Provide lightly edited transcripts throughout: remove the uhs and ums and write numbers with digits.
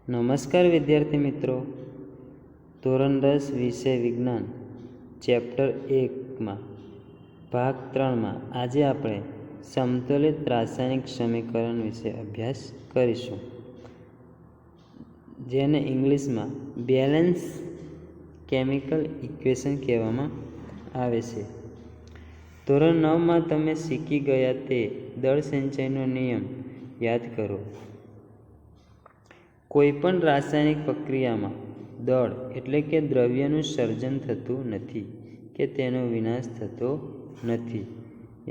નમસ્કાર વિદ્યાર્થી મિત્રો, ધોરણ 10 વિષય વિજ્ઞાન ચેપ્ટર 1માં ભાગ 3માં આજે આપણે સમતોલિત રાસાયણિક સમીકરણ વિશે અભ્યાસ કરીશું, જેને ઇંગ્લિશમાં બેલેન્સ કેમિકલ ઇક્વેશન કહેવામાં આવે છે. ધોરણ 9માં તમે શીખી ગયા તે દળ સંચયનો નિયમ યાદ કરો. કોઈપણ રાસાયણિક પ્રક્રિયામાં દળ એટલે કે દ્રવ્યનું સર્જન થતું નથી કે તેનો વિનાશ થતો નથી.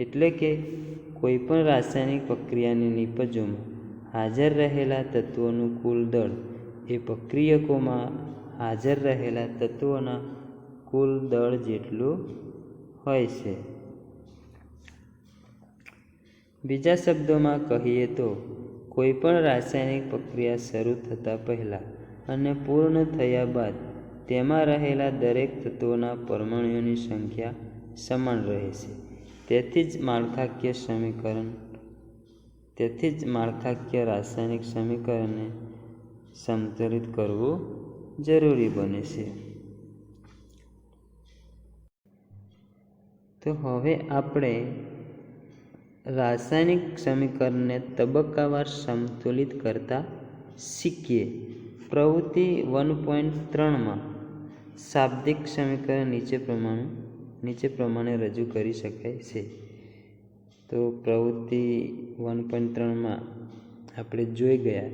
એટલે કે કોઈપણ રાસાયણિક પ્રક્રિયાની નિપજોમાં હાજર રહેલા તત્વોનું કુલ દળ એ પ્રક્રિયકોમાં હાજર રહેલા તત્વોના કુલ દળ જેટલું હોય છે. બીજા શબ્દોમાં કહીએ તો કોઈપણ રાસાયણિક પ્રક્રિયા શરૂ થતાં પહેલાં અને પૂર્ણ થયા બાદ તેમાં રહેલા દરેક તત્વોના પરમાણુઓની સંખ્યા સમાન રહે છે. તેથી જ માળખાકીય રાસાયણિક સમીકરણને સમતોલિત કરવું જરૂરી બને છે. તો હવે આપણે રાસાયણિક સમીકરણને તબક્કાવાર સમતોલિત કરતા શીખીએ. પ્રવૃત્તિ 1.3માં શાબ્દિક સમીકરણ નીચે પ્રમાણે રજૂ કરી શકાય છે. તો પ્રવૃત્તિ 1.3માં આપણે જોઈ ગયા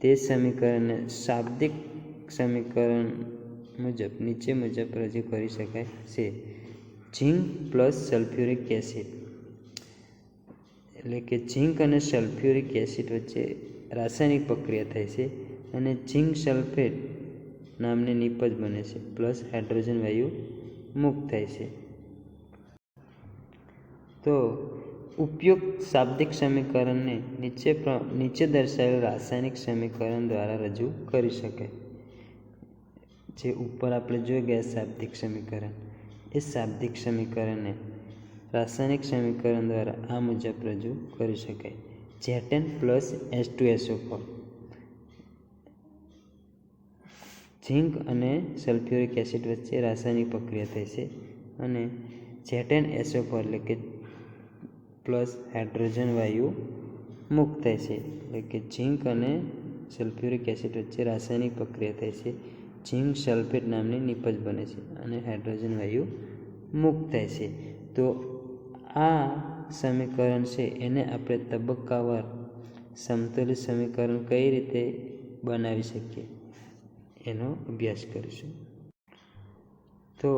તે સમીકરણને શાબ્દિક સમીકરણ નીચે મુજબ રજૂ કરી શકાય છે. ઝીંક પ્લસ સલ્ફ્યુરિક એસિડ, એટલે કે ઝીંક અને સલ્ફ્યુરિક એસિડ વચ્ચે રાસાયણિક પ્રક્રિયા થાય છે અને ઝીંક સલ્ફેટ નામની નિપજ બને છે, પ્લસ હાઇડ્રોજન વાયુ મુક્ત થાય છે. તો ઉપયુક્ત શાબ્દિક સમીકરણને નીચે દર્શાવેલ રાસાયણિક સમીકરણ દ્વારા રજૂ કરી શકાય. જે ઉપર આપણે જોઈ ગયા શાબ્દિક સમીકરણ, એ શાબ્દિક સમીકરણને રાસાયણિક સમીકરણ દ્વારા આ મુજબ રજૂ કરી શકાય. Zn પ્લસ H2SO4, ઝીંક અને સલ્ફ્યુરિક એસિડ વચ્ચે રાસાયણિક પ્રક્રિયા થાય છે અને ZnSO4 એટલે કે પ્લસ હાઇડ્રોજન વાયુ મુક્ત થાય છે. એટલે કે ઝીંક અને સલ્ફ્યુરિક એસિડ વચ્ચે રાસાયણિક પ્રક્રિયા થાય છે. ઝીંક સલ્ફેટ નામની નિપજ બને છે અને હાઇડ્રોજન વાયુ મુક્ત થાય છે. તો આ સમીકરણ છે એને આપણે તબક્કાવાર સમતોલિત સમીકરણ કઈ રીતે બનાવી શકીએ એનો અભ્યાસ કરીશું. તો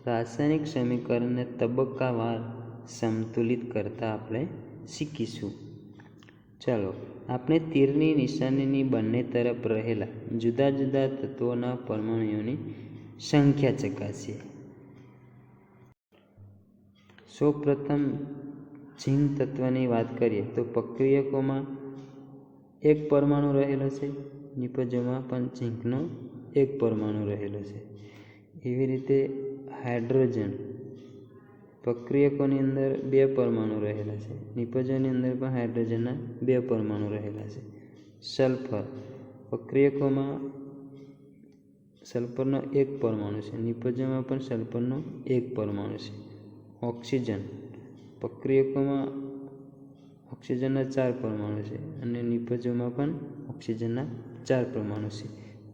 રાસાયણિક સમીકરણને તબક્કાવાર સમતુલિત કરતાં આપણે શીખીશું. ચાલો આપણે તીરની નિશાનીની બંને તરફ રહેલા જુદા જુદા તત્વોના પરમાણુઓની સંખ્યા ચકાસીએ. સૌપ્રથમ ઝીંક તત્વની વાત કરીએ તો પ્રક્રિયકોમાં એક પરમાણુ રહેલો છે, નિપજોમાં પણ ઝીંકનો એક પરમાણુ રહેલો છે. એવી રીતે હાઇડ્રોજન પ્રક્રિયકોની અંદર 2 પરમાણુ રહેલા છે, નિપજોની અંદર પણ હાઇડ્રોજનના 2 પરમાણુ રહેલા છે. સલ્ફર પ્રક્રિયકોમાં સલ્ફરનો 1 પરમાણુ છે, નિપજોમાં પણ સલ્ફરનો 1 પરમાણુ છે. ઓક્સિજન પ્રક્રિયકોમાં ઓક્સિજનના 4 પરમાણુ છે અને નિપજોમાં પણ ઓક્સિજનના 4 પરમાણુ છે.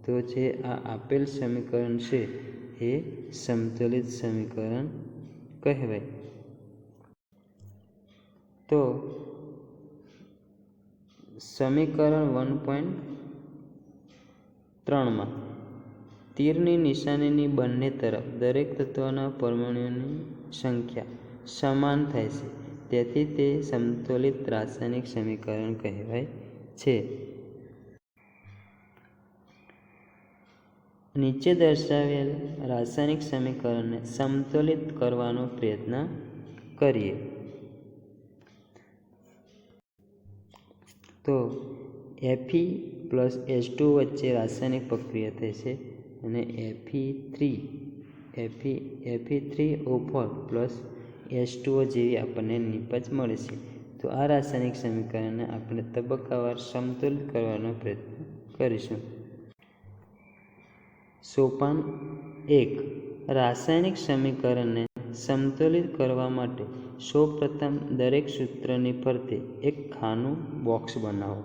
તો જે આ આપેલ સમીકરણ છે એ સમતોલિત સમીકરણ કહેવાય. તો સમીકરણ 1.3માં તીરની નિશાનીની બંને તરફ દરેક તત્વના પરમાણુઓની સંખ્યા સમાન થાય છે, તેથી તે સમતોલિત રાસાયણિક સમીકરણ કહેવાય છે. નીચે દર્શાવેલ રાસાયણિક સમીકરણને સમતોલિત કરવાનો પ્રયત્ન કરીએ. તો Fe પ્લસ H2O વચ્ચે રાસાયણિક પ્રક્રિયા થાય છે અને Fe3O4 પ્લસ H2O જેવી આપણને નિપજ મળે છે. તો આ રાસાયણિક સમીકરણને આપણે તબક્કાવાર સમતોલિત કરવાનો પ્રયત્ન કરીશું. સોપાન 1. રાસાયણિક સમીકરણને સમતુલિત કરવા માટે સૌપ્રથમ દરેક સૂત્રની ફરતે એક ખાનું બોક્સ બનાવો.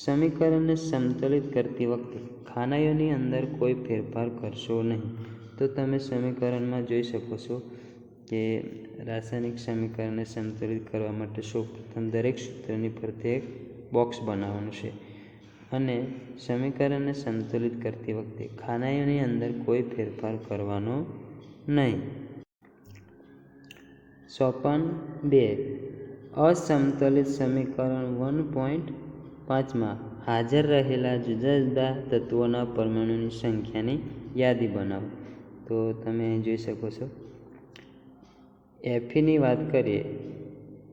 સમીકરણને સમતુલિત કરતી વખતે ખાનાઓની અંદર કોઈ ફેરફાર કરશો નહીં. તો તમે સમીકરણમાં જોઈ શકો છો કે રાસાયણિક સમીકરણને સંતુલિત કરવા માટે સૌપ્રથમ દરેક સૂત્રની ફરતે એક બોક્સ બનાવવાનું છે અને સમીકરણને સંતુલિત કરતી વખતે ખાનાઓની અંદર કોઈ ફેરફાર કરવાનો નહીં. સોપાન 2. અસમતુલિત સમીકરણ 1.5માં હાજર રહેલા જુદા જુદા તત્વોના પરમાણુની સંખ્યાની યાદી બનાવો. તો તમે જોઈ શકો છો Fe વાત કરીએ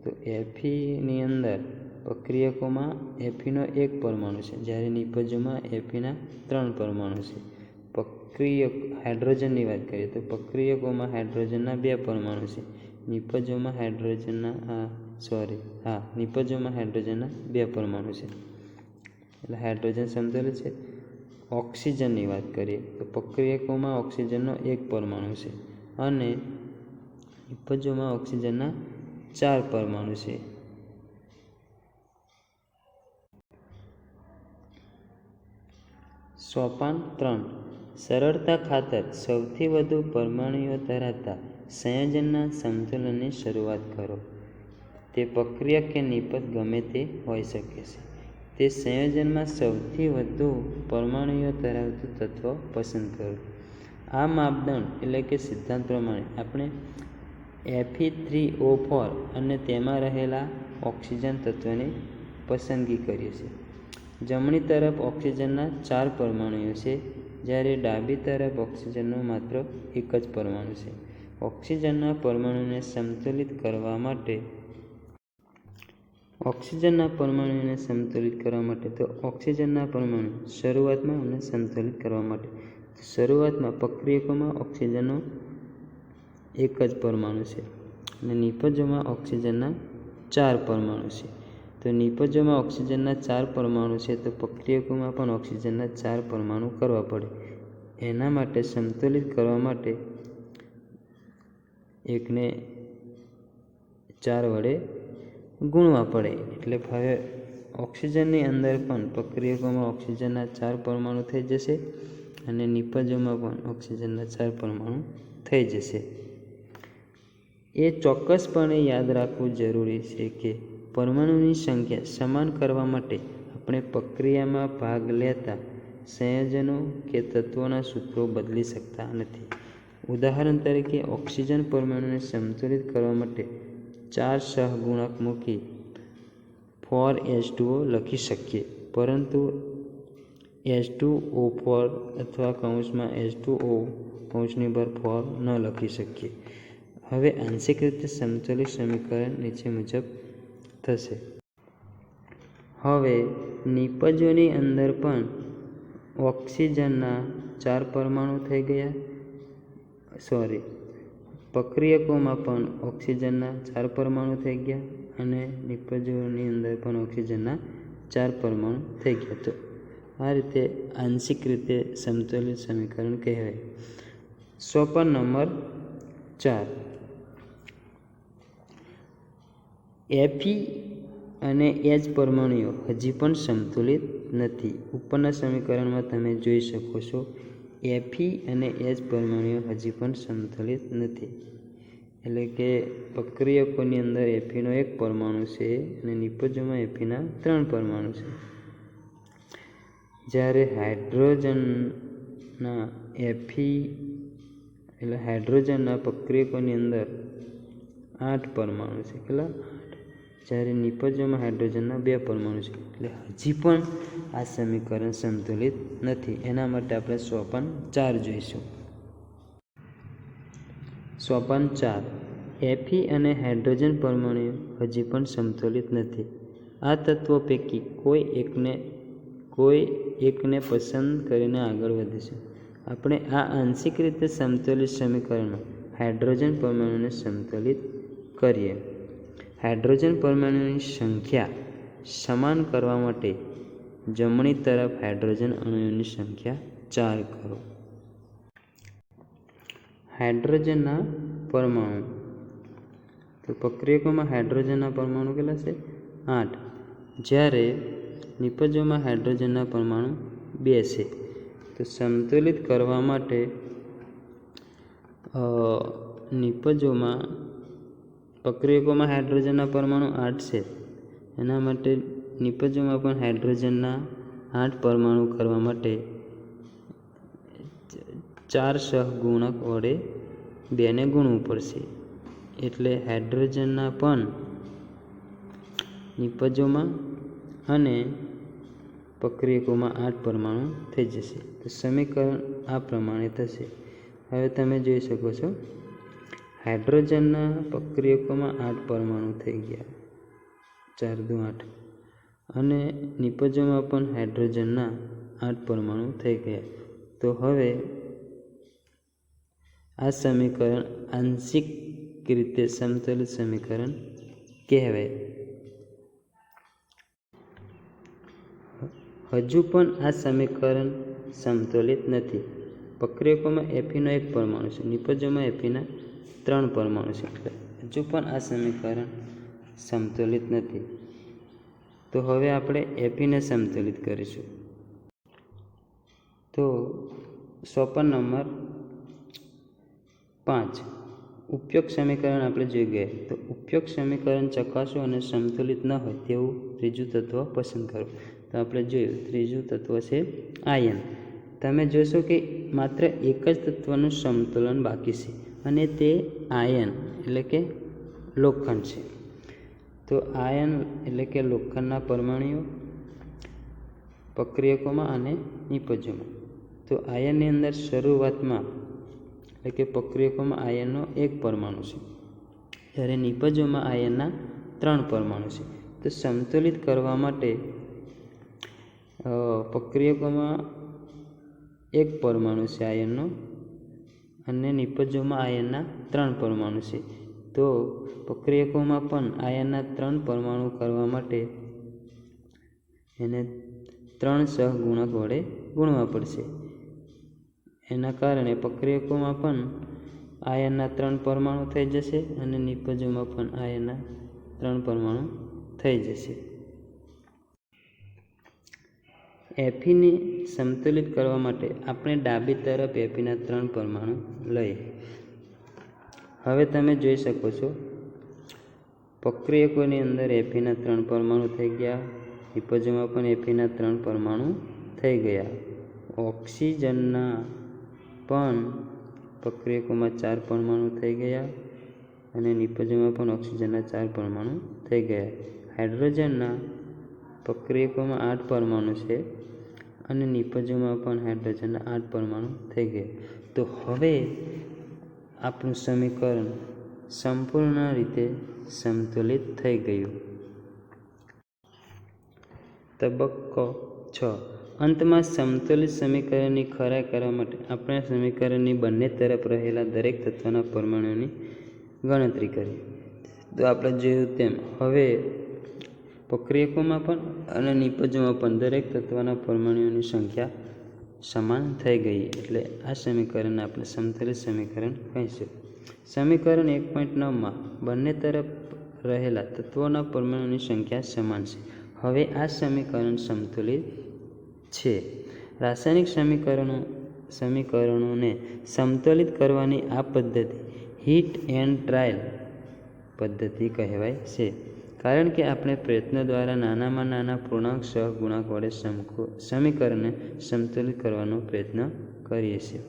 તો Feની અંદર પ્રક્રિયકોમાં Feનો એક પરમાણુ છે, જ્યારે નિપજોમાં Feના 3 પરમાણુ છે. હાઇડ્રોજનની વાત કરીએ તો પ્રક્રિયકોમાં હાઇડ્રોજનના 2 પરમાણુ છે, નિપજોમાં હાઇડ્રોજનના 2 પરમાણુ છે. એટલે હાઇડ્રોજન સમતુલિત છે. ઓક્સિજનની વાત કરીએ તો પ્રક્રિયકોમાં ઓક્સિજનનો 1 પરમાણુ છે અને નિપજોમાં ઓક્સિજનના 4 પરમાણુ છે. સોપાન 3. સરળતા ખાતર સૌથી વધુ પરમાણુઓ ધરાવતા સંયોજનના સંતુલનની શરૂઆત કરો. તે પ્રક્રિયક કે નિપજ ગમે તે હોઈ શકે છે. તે સંયોજનમાં સૌથી વધુ પરમાણુઓ ધરાવતું તત્વ પસંદ કરો. આ માપદંડ એટલે કે સિદ્ધાંત પ્રમાણે આપણે Fe3O4 અને તેમાં રહેલા ઓક્સિજન તત્વની પસંદગી કરીએ છીએ. જમણી તરફ ઓક્સિજનના 4 પરમાણુઓ છે, જ્યારે ડાબી તરફ ઓક્સિજનનો માત્ર 1 જ પરમાણુ છે. ઓક્સિજનના પરમાણુને સંતુલિત કરવા માટે તો ઓક્સિજનના પરમાણુ શરૂઆતમાં પ્રક્રિયકોમાં ઓક્સિજનનો 1 જ પરમાણુ છે અને નિપજોમાં ઓક્સિજનના 4 પરમાણુ છે. તો નિપજોમાં ઓક્સિજનના 4 પરમાણુ છે, તો પ્રક્રિયકોમાં પણ ઓક્સિજનના 4 પરમાણુ કરવા પડે. એના માટે સંતુલિત કરવા માટે 1 ને 4 વડે ગુણવા પડે. એટલે હવે ઓક્સિજનની અંદર પણ પ્રક્રિયકોમાં ઓક્સિજનના 4 પરમાણુ થઈ જશે અને નિપજોમાં પણ ઓક્સિજનના 4 પરમાણુ થઈ જશે. એ ચોક્કસપણે યાદ રાખવું જરૂરી છે કે પરમાણુની સંખ્યા સમાન કરવા માટે આપણે પ્રક્રિયામાં ભાગ લેતા સંયોજનો કે તત્વોના સૂત્રો બદલી શકતા નથી. ઉદાહરણ તરીકે ઓક્સિજન પરમાણુને સંતુલિત કરવા માટે 4 સહગુણક મૂકી 4H2O લખી શકીએ, પરંતુ H2O4 અથવા H2O ન લખી શકીએ. હવે આંશિક રીતે સમતુલિત સમીકરણ નીચે મુજબ થશે. હવે નિપજોની અંદર પણ ઓક્સિજનના 4 પરમાણુ થઈ ગયા. પ્રક્રિયકોમાં પણ ઓક્સિજનના 4 પરમાણુ થઈ ગયા અને નિપજોની અંદર પણ ઓક્સિજનના 4 પરમાણુ થઈ ગયા. તો આ રીતે આંશિક રીતે સમતુલિત સમીકરણ કહેવાય. સોપાન નંબર 4. Fe અને H પરમાણુઓ હજી પણ સંતુલિત નથી. ઉપરના સમીકરણમાં તમે જોઈ શકો છો Fe અને H પરમાણુઓ હજી પણ સંતુલિત નથી. એટલે કે પ્રક્રિયકોની અંદર Feનો 1 પરમાણુ છે અને નિપજોમાં Feના 3 પરમાણુ છે, જ્યારે હાઇડ્રોજનના પ્રક્રિયકોની અંદર 8 પરમાણુ છે. કેટલા? 8. જ્યારે નિપજોમાં હાઇડ્રોજનના 2 પરમાણુ છે. એટલે હજી પણ આ સમીકરણ સંતુલિત નથી. એના માટે આપણે સોપાન 4 જોઈશું. સોપાન 4. Fe અને હાઇડ્રોજન પરમાણુઓ હજી પણ સંતુલિત નથી. આ તત્વો પૈકી કોઈ એકને પસંદ કરીને આગળ વધીશું. આપણે આ આંશિક રીતે સમતુલિત સમીકરણમાં હાઇડ્રોજન પરમાણુને સંતુલિત કરીએ. હાઇડ્રોજન પરમાણુની સંખ્યા સમાન કરવા માટે જમણી તરફ હાઇડ્રોજન અણુઓની સંખ્યા 4 કરો. હાઇડ્રોજનના પરમાણુ. તો પ્રક્રિયકોમાં હાઇડ્રોજનના પરમાણુ કેટલા છે? 8. જ્યારે નિપજોમાં હાઇડ્રોજનના પરમાણુ 2 છે. તો સમતુલિત કરવા માટે નિપજોમાં પ્રક્રિયકોમાં હાઇડ્રોજનના પરમાણુ 8 છે. એના માટે નિપજોમાં પણ હાઇડ્રોજનના 8 પરમાણુ કરવા માટે 4 સહગુણક વડે 2ને ગુણવું પડશે. એટલે હાઇડ્રોજનના પણ નિપજોમાં અને પ્રક્રિયકોમાં 8 પરમાણુ થઈ જશે. તો સમીકરણ આ પ્રમાણે થશે. હવે તમે જોઈ શકો છો હાઇડ્રોજનના પ્રક્રિયકોમાં 8 પરમાણુ થઈ ગયા, 4 દુ 8, અને નિપજોમાં પણ હાઇડ્રોજનના 8 પરમાણુ થઈ ગયા. તો હવે આ સમીકરણ આંશિક રીતે સમતુલિત સમીકરણ કહેવાય. હજુ પણ આ સમીકરણ સમતુલિત નથી. પ્રક્રિયકોમાં એફીનો 1 પરમાણુ છે, નિપજોમાં એફીના 3 પરમાણુ છે. એટલે હજુ પણ આ સમીકરણ સમતુલિત નથી. તો હવે આપણે એફીને સમતુલિત કરીશું. તો સોપાન નંબર 5 ઉપયોગ સમીકરણ આપણે જોઈ ગયા. તો ઉપયોગ સમીકરણ ચકાસો અને સમતુલિત ન હોય તેવું ત્રીજું તત્વ પસંદ કરો. તો આપણે જોયું ત્રીજું તત્વ છે આયન. તમે જોશો કે માત્ર એક જ તત્વનું સમતુલન બાકી છે અને તે આયન એટલે કે લોખંડ છે. તો આયન એટલે કે લોખંડના પરમાણુઓ પ્રક્રિયકોમાં અને નિપજોમાં. તો આયનની અંદર શરૂઆતમાં એટલે કે પ્રક્રિયકોમાં આયનનો 1 પરમાણુ છે, જ્યારે નિપજોમાં આયનના 3 પરમાણુ છે. તો સમતુલિત કરવા માટે પ્રક્રિયકોમાં 1 પરમાણુ છે આયનનો અને નિપજોમાં આયનના 3 પરમાણુ છે. તો પ્રક્રિયકોમાં પણ આયનના 3 પરમાણુ કરવા માટે એને 3 સહગુણક વડે ગુણવા પડશે. એના કારણે પ્રક્રિયકોમાં પણ આયનના 3 પરમાણુ થઈ જશે અને નિપજોમાં પણ આયનના 3 પરમાણુ થઈ જશે. એફીને સંતુલિત કરવા માટે આપણે ડાબી તરફ એફીના 3 પરમાણુ લઈએ. હવે તમે જોઈ શકો છો પ્રક્રિયકોની અંદર એફીના 3 પરમાણુ થઈ ગયા, નિપજોમાં પણ એફીના 3 પરમાણુ થઈ ગયા. ઓક્સિજનના પણ પ્રક્રિયકોમાં 4 પરમાણુ થઈ ગયા અને નિપજોમાં પણ ઓક્સિજનના 4 પરમાણુ થઈ ગયા. હાઇડ્રોજનના પ્રક્રિયકોમાં 8 પરમાણુ છે અને નિપજોમાં પણ હાઇડ્રોજનના 8 પરમાણુ થઈ ગયા. તો હવે આપણું સમીકરણ સંપૂર્ણ રીતે સંતુલિત થઈ ગયું. તબક્કો 6. અંતમાં સમતુલિત સમીકરણની ખરાઈ કરવા માટે આપણે સમીકરણની બંને તરફ રહેલા દરેક તત્વના પરમાણુઓની ગણતરી કરી. તો આપણે જોયું તેમ હવે પ્રક્રિયકોમાં પણ અને નિપજોમાં પણ દરેક તત્વના પરમાણુઓની સંખ્યા સમાન થઈ ગઈ. એટલે આ સમીકરણને આપણે સમતુલિત સમીકરણ કહીશું. સમીકરણ 1.9માં બંને તરફ રહેલા તત્વોના પરમાણુઓની સંખ્યા સમાન છે. હવે આ સમીકરણ સંતુલિત છે. રાસાયણિક સમીકરણોને સંતુલિત કરવાની આ પદ્ધતિ હીટ એન્ડ ટ્રાયલ પદ્ધતિ કહેવાય છે, કારણ કે આપણે પ્રયત્નો દ્વારા નાનામાં નાના પૂર્ણાંક સહગુણાંક વડે સમીકરણને સંતુલિત કરવાનો પ્રયત્ન કરીએ છીએ.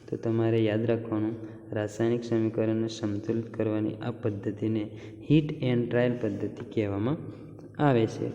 તો તમારે યાદ રાખવાનું, રાસાયણિક સમીકરણને સંતુલિત કરવાની આ પદ્ધતિને હીટ એન્ડ ટ્રાયલ પદ્ધતિ કહેવામાં આવે છે.